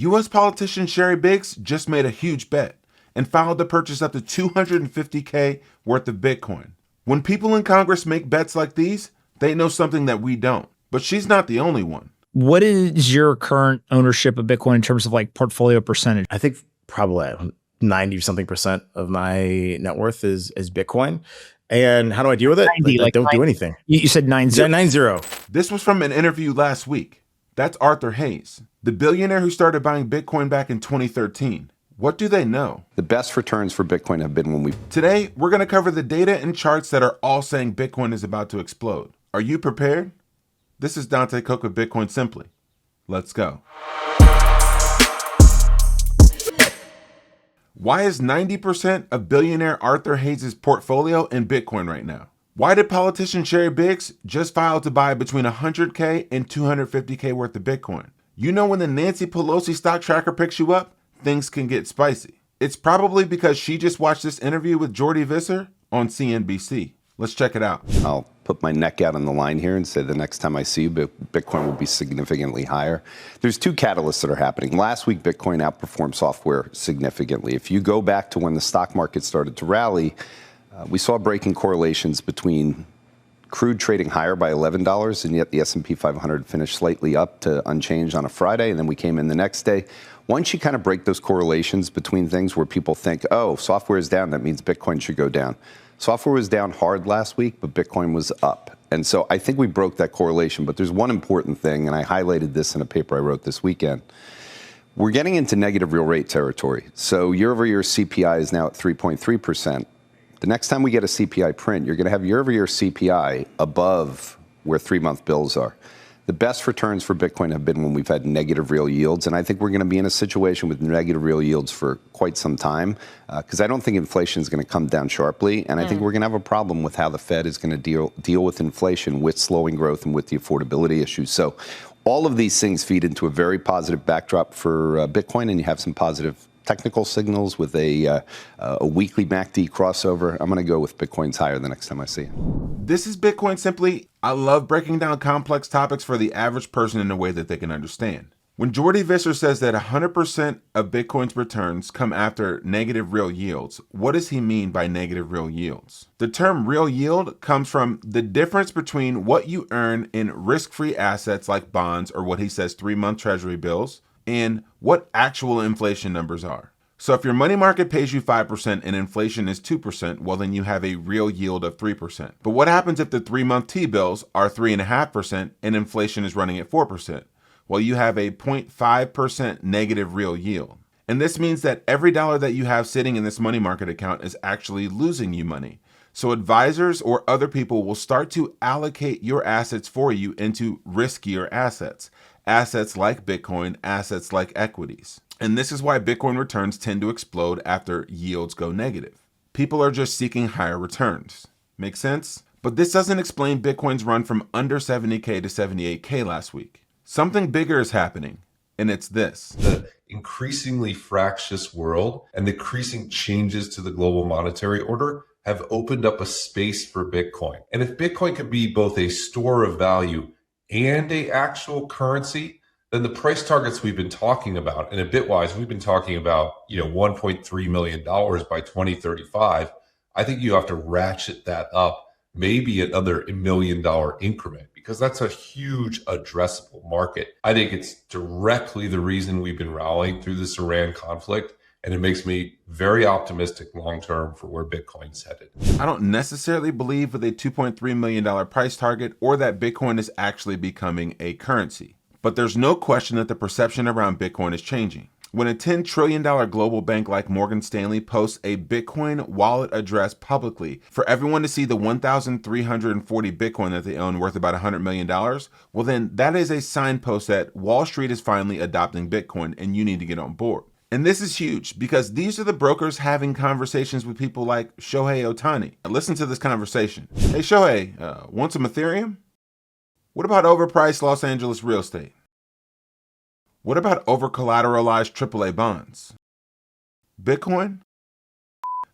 U.S. politician Sherry Biggs just made a huge bet and filed to purchase up to $250K worth of Bitcoin. When people in Congress make bets like these, they know something that we don't. But she's not the only one. What is your current ownership of Bitcoin in terms of like portfolio percentage? I think probably 90 something percent of my net worth is Bitcoin. And how do I deal with it? 90, I don't do anything. You said 90. Yeah, 90. This was from an interview last week. That's Arthur Hayes, the billionaire who started buying Bitcoin back in 2013. What do they know? The best returns for Bitcoin have been when we... Today, we're going to cover the data and charts that are all saying Bitcoin is about to explode. Are you prepared? This is Dante Cook with Bitcoin Simply. Let's go. Why is 90% of billionaire Arthur Hayes' portfolio in Bitcoin right now? Why did politician Sherry Biggs just file to buy between $100K and $250K worth of Bitcoin? You know when the Nancy Pelosi stock tracker picks you up, things can get spicy. It's probably because she just watched this interview with Jordy Visser on CNBC. Let's check it out. I'll put my neck out on the line here and say the next time I see you, Bitcoin will be significantly higher. There's two catalysts that are happening. Last week, Bitcoin outperformed software significantly. If you go back to when the stock market started to rally, we saw breaking correlations between crude trading higher by $11, and yet the S&P 500 finished slightly up to unchanged on a Friday, and then we came in the next day. Once you kind of break those correlations between things where people think, oh, software is down, that means Bitcoin should go down. Software was down hard last week, but Bitcoin was up. And so I think we broke that correlation. But there's one important thing, and I highlighted this in a paper I wrote this weekend. We're getting into negative real rate territory. So year over year CPI is now at 3.3%. The next time we get a CPI print, you're going to have year over year CPI above where 3-month bills are. The best returns for Bitcoin have been when we've had negative real yields, and I think we're going to be in a situation with negative real yields for quite some time, because I don't think inflation is going to come down sharply, and I think we're going to have a problem with how the Fed is going to deal with inflation, with slowing growth, and with the affordability issues. So all of these things feed into a very positive backdrop for Bitcoin, and you have some positive technical signals with a weekly MACD crossover. I'm going to go with Bitcoin's higher the next time I see it. This is Bitcoin Simply. I love breaking down complex topics for the average person in a way that they can understand. When Jordy Visser says that 100% of Bitcoin's returns come after negative real yields, what does he mean by negative real yields? The term real yield comes from the difference between what you earn in risk-free assets like bonds or what he says 3-month treasury bills and what actual inflation numbers are. So if your money market pays you 5% and inflation is 2%, well then you have a real yield of 3%. But what happens if the 3-month T-bills are 3.5% and inflation is running at 4%? Well, you have a 0.5% negative real yield. And this means that every dollar that you have sitting in this money market account is actually losing you money. So advisors or other people will start to allocate your assets for you into riskier assets. Assets like Bitcoin, assets like equities. And this is why Bitcoin returns tend to explode after yields go negative. People are just seeking higher returns. Make sense? But this doesn't explain Bitcoin's run from under 70K to 78K last week. Something bigger is happening, and it's this. The increasingly fractious world and the increasing changes to the global monetary order have opened up a space for Bitcoin. And if Bitcoin could be both a store of value and a actual currency, then the price targets we've been talking about, and a Bitwise, we've been talking about, $1.3 million by 2035. I think you have to ratchet that up maybe another $1 million increment, because that's a huge addressable market. I think it's directly the reason we've been rallying through this Iran conflict, and it makes me very optimistic long-term for where Bitcoin's headed. I don't necessarily believe with a $2.3 million price target or that Bitcoin is actually becoming a currency. But there's no question that the perception around Bitcoin is changing. When a $10 trillion global bank like Morgan Stanley posts a Bitcoin wallet address publicly for everyone to see the 1,340 Bitcoin that they own worth about $100 million, well then that is a signpost that Wall Street is finally adopting Bitcoin and you need to get on board. And this is huge because these are the brokers having conversations with people like Shohei Ohtani. Listen to this conversation. Hey Shohei, want some Ethereum? What about overpriced Los Angeles real estate? What about over-collateralized AAA bonds? Bitcoin?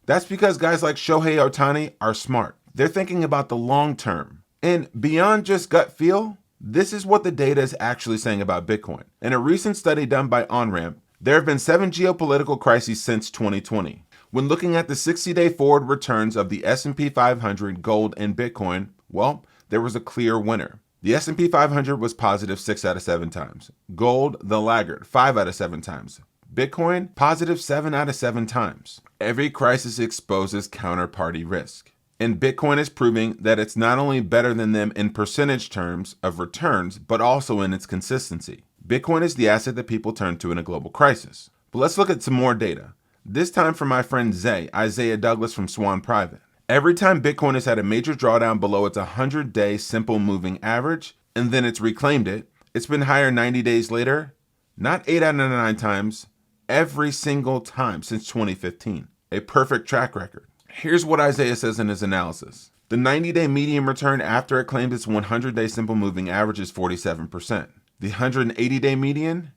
That's because guys like Shohei Ohtani are smart. They're thinking about the long term. And beyond just gut feel, This is what the data is actually saying about Bitcoin. In a recent study done by OnRamp, there have been 7 geopolitical crises since 2020. When looking at the 60-day forward returns of the S&P 500, gold, and Bitcoin, well, there was a clear winner. The S&P 500 was positive 6 out of 7 times. Gold, the laggard, 5 out of 7 times. Bitcoin, positive 7 out of 7 times. Every crisis exposes counterparty risk. And Bitcoin is proving that it's not only better than them in percentage terms of returns, but also in its consistency. Bitcoin is the asset that people turn to in a global crisis. But let's look at some more data. This time from my friend Isaiah Douglas from Swan Private. Every time Bitcoin has had a major drawdown below its 100-day simple moving average, and then it's reclaimed it, it's been higher 90 days later, not 8 out of 9 times, every single time since 2015. A perfect track record. Here's what Isaiah says in his analysis. The 90-day median return after it claimed its 100-day simple moving average is 47%. The 180-day median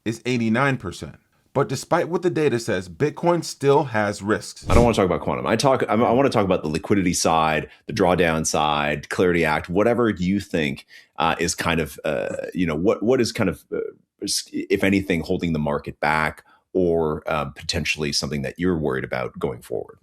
is 89%. But despite what the data says, Bitcoin still has risks. I don't want to talk about quantum. I want to talk about the liquidity side, the drawdown side, Clarity Act, whatever you think is kind of, what is kind of, if anything, holding the market back or potentially something that you're worried about going forward.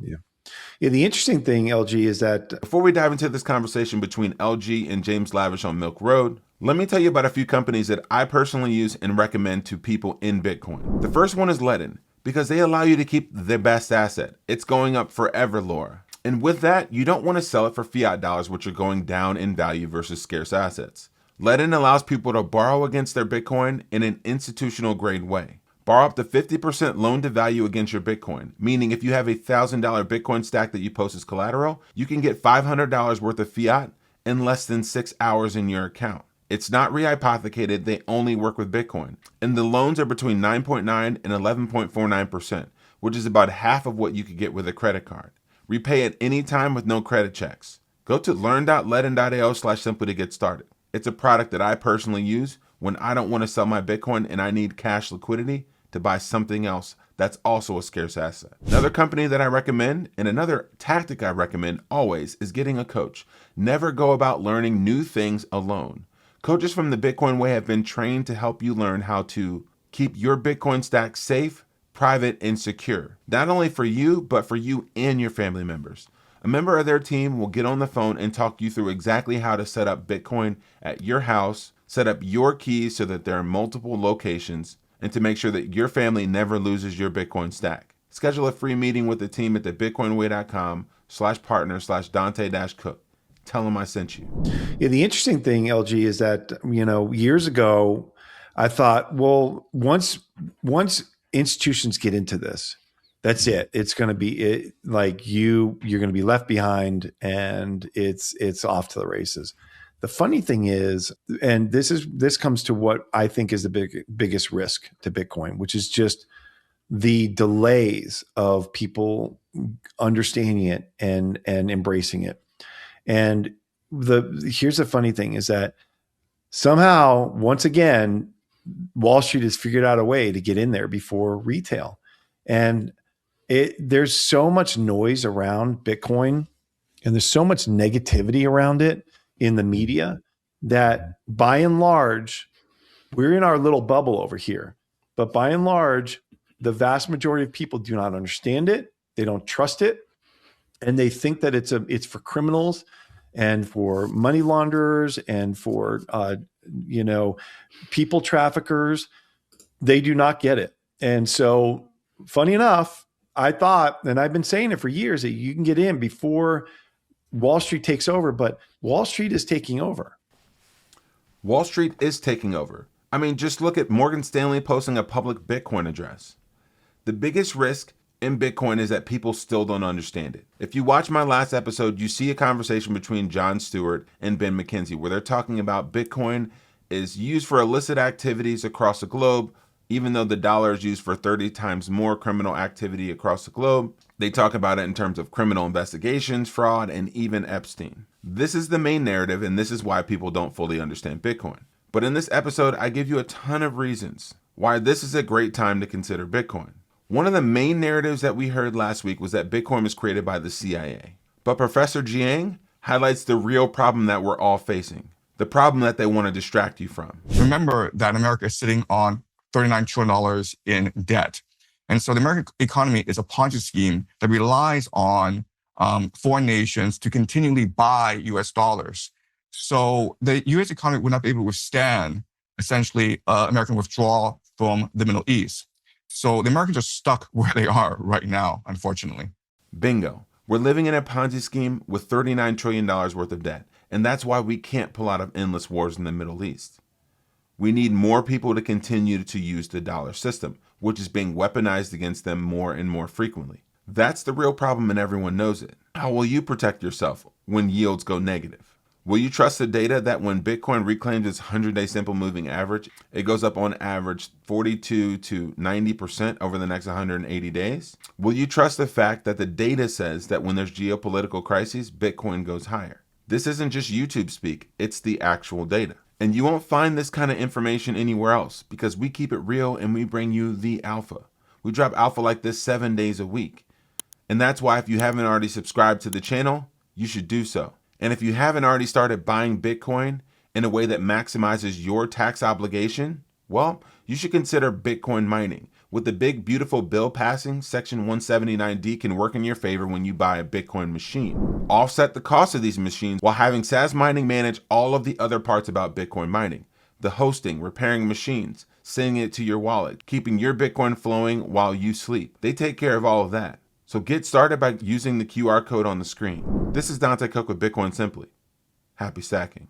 Yeah, the interesting thing, LG, is that Before we dive into this conversation between LG and James Lavish on Milk Road, let me tell you about a few companies that I personally use and recommend to people in Bitcoin. The first one is Ledn, because they allow you to keep the best asset. It's going up forever, Laura. And with that, you don't want to sell it for fiat dollars, which are going down in value versus scarce assets. Ledn allows people to borrow against their Bitcoin in an institutional grade way. Borrow up to 50% loan to value against your Bitcoin, meaning if you have a $1,000 Bitcoin stack that you post as collateral, you can get $500 worth of fiat in less than 6 hours in your account. It's not rehypothecated, they only work with Bitcoin. And the loans are between 9.9 and 11.49%, which is about half of what you could get with a credit card. Repay at any time with no credit checks. Go to learn.ledn.io/simply to get started. It's a product that I personally use when I don't want to sell my Bitcoin and I need cash liquidity to buy something else that's also a scarce asset. Another company that I recommend, and another tactic I recommend always, is getting a coach. Never go about learning new things alone. Coaches from the Bitcoin Way have been trained to help you learn how to keep your Bitcoin stack safe, private, and secure. Not only for you, but for you and your family members. A member of their team will get on the phone and talk you through exactly how to set up Bitcoin at your house, set up your keys so that there are multiple locations, and to make sure that your family never loses your Bitcoin stack. Schedule a free meeting with the team at thebitcoinway.com/partner/Dante-Cook. Tell them I sent you. Yeah, the interesting thing, LG, is that, years ago, I thought, well, once institutions get into this, that's it. It's going to be you're going to be left behind, and it's off to the races. The funny thing is, and this comes to what I think is the biggest risk to Bitcoin, which is just the delays of people understanding it and embracing it. And here's the funny thing is that somehow, once again, Wall Street has figured out a way to get in there before retail. And there's so much noise around Bitcoin and there's so much negativity around it in the media that by and large, we're in our little bubble over here. But by and large, the vast majority of people do not understand it. They don't trust it. And they think that it's for criminals and for money launderers and for people traffickers. They do not get it. And so, funny enough, I thought, and I've been saying it for years, that you can get in before Wall Street takes over, but Wall Street is taking over. Wall Street is taking over. I mean, just look at Morgan Stanley posting a public Bitcoin address. The biggest risk in Bitcoin is that people still don't understand it. If you watch my last episode, you see a conversation between John Stewart and Ben McKenzie where they're talking about Bitcoin is used for illicit activities across the globe, even though the dollar is used for 30 times more criminal activity across the globe. They talk about it in terms of criminal investigations, fraud, and even Epstein. This is the main narrative, and this is why people don't fully understand Bitcoin. But in this episode, I give you a ton of reasons why this is a great time to consider Bitcoin. One of the main narratives that we heard last week was that Bitcoin was created by the CIA. But Professor Jiang highlights the real problem that we're all facing. the problem that they want to distract you from. Remember that America is sitting on $39 trillion in debt. And so the American economy is a Ponzi scheme that relies on foreign nations to continually buy US dollars. So the US economy would not be able to withstand essentially American withdrawal from the Middle East. So the Americans are stuck where they are right now, unfortunately. Bingo. We're living in a Ponzi scheme with $39 trillion worth of debt. And that's why we can't pull out of endless wars in the Middle East. We need more people to continue to use the dollar system, which is being weaponized against them more and more frequently. That's the real problem, and everyone knows it. How will you protect yourself when yields go negative? Will you trust the data that when Bitcoin reclaims its 100-day simple moving average, it goes up on average 42 to 90% over the next 180 days? Will you trust the fact that the data says that when there's geopolitical crises, Bitcoin goes higher? This isn't just YouTube speak, it's the actual data. And you won't find this kind of information anywhere else because we keep it real and we bring you the alpha. We drop alpha like this 7 days a week. And that's why if you haven't already subscribed to the channel, you should do so. And if you haven't already started buying Bitcoin in a way that maximizes your tax obligation, well, you should consider Bitcoin mining. With the big, beautiful bill passing, Section 179D can work in your favor when you buy a Bitcoin machine. Offset the cost of these machines while having SAS Mining manage all of the other parts about Bitcoin mining. The hosting, repairing machines, sending it to your wallet, keeping your Bitcoin flowing while you sleep. They take care of all of that. So get started by using the QR code on the screen. This is Dante Cook with Bitcoin Simply. Happy stacking.